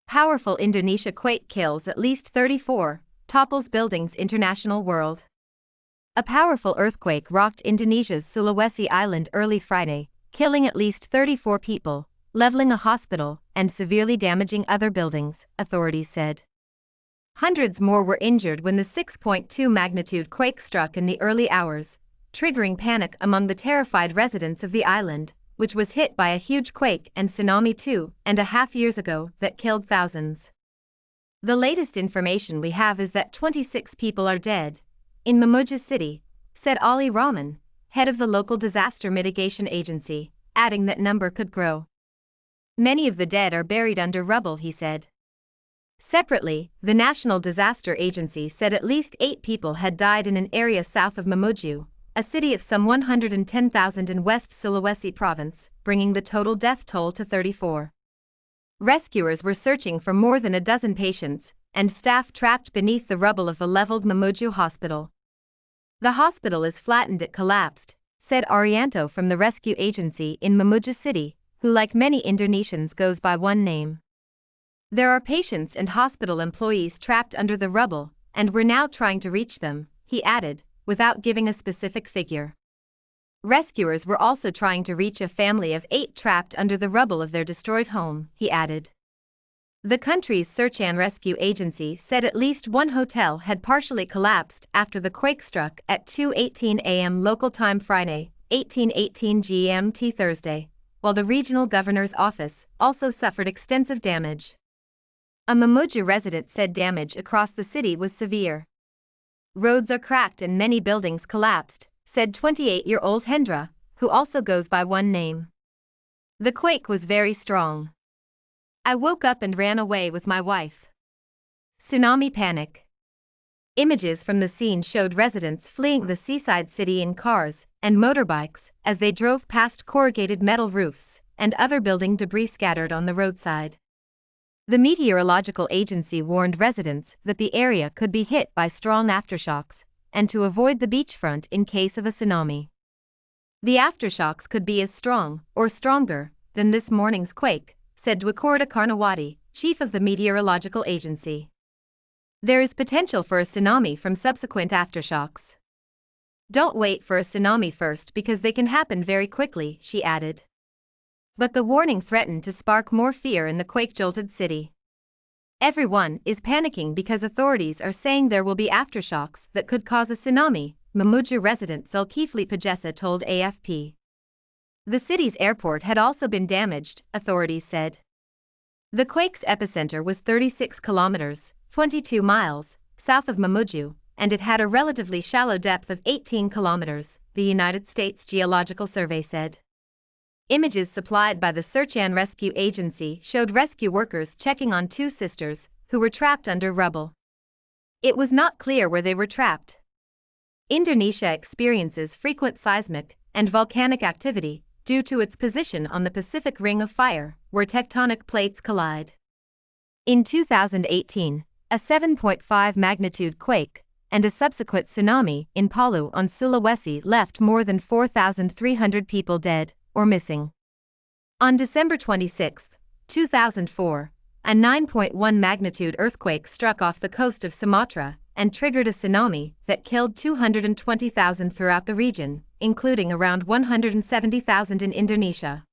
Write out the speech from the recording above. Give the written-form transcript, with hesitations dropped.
Powerful Indonesia quake kills at least 34, topples buildings. International world. A powerful earthquake rocked Indonesia's Sulawesi island early Friday, killing at least 34 people, leveling a hospital, and severely damaging other buildings, authorities said. Hundreds more were injured when the 6.2 magnitude quake struck in the early hours, triggering panic among the terrified residents of the island, which was hit by a huge quake and tsunami 2.5 years ago that killed thousands. The latest information we have is that 26 people are dead in Mamuju City, said Ali Rahman, head of the local disaster mitigation agency, adding that number could grow. Many of the dead are buried under rubble, he said. Separately, the National Disaster Agency said at least 8 people had died in an area south of Mamuju, a city of some 110,000 in West Sulawesi province, bringing the total death toll to 34. Rescuers were searching for more than a dozen patients, and staff trapped beneath the rubble of the leveled Mamuju hospital. The hospital is flattened. It collapsed, said Arianto from the rescue agency in Mamuju City, who like many Indonesians goes by one name. There are patients and hospital employees trapped under the rubble, and we're now trying to reach them, he added, without giving a specific figure. Rescuers were also trying to reach a family of 8 trapped under the rubble of their destroyed home, he added. The country's search and rescue agency said at least one hotel had partially collapsed after the quake struck at 2:18 a.m. local time Friday, 18:18 GMT Thursday, while the regional governor's office also suffered extensive damage. A Mamuju resident said damage across the city was severe. Roads are cracked and many buildings collapsed, said 28-year-old Hendra, who also goes by one name. The quake was very strong. I woke up and ran away with my wife. Tsunami panic. Images from the scene showed residents fleeing the seaside city in cars and motorbikes as they drove past corrugated metal roofs and other building debris scattered on the roadside. The meteorological agency warned residents that the area could be hit by strong aftershocks and to avoid the beachfront in case of a tsunami. The aftershocks could be as strong or stronger than this morning's quake, said Dwakorta Karnawati, chief of the meteorological agency. There is potential for a tsunami from subsequent aftershocks. Don't wait for a tsunami first because they can happen very quickly, she added. But the warning threatened to spark more fear in the quake-jolted city. Everyone is panicking because authorities are saying there will be aftershocks that could cause a tsunami, Mamuju resident Zulkifli Pajesa told AFP. The city's airport had also been damaged, authorities said. The quake's epicenter was 36 kilometers, 22 miles, south of Mamuju, and it had a relatively shallow depth of 18 kilometers, the United States Geological Survey said. Images supplied by the Search and Rescue Agency showed rescue workers checking on 2 sisters who were trapped under rubble. It was not clear where they were trapped. Indonesia experiences frequent seismic and volcanic activity due to its position on the Pacific Ring of Fire, where tectonic plates collide. In 2018, a 7.5 magnitude quake and a subsequent tsunami in Palu on Sulawesi left more than 4,300 people dead or missing. On December 26, 2004, a 9.1 magnitude earthquake struck off the coast of Sumatra and triggered a tsunami that killed 220,000 throughout the region, including around 170,000 in Indonesia.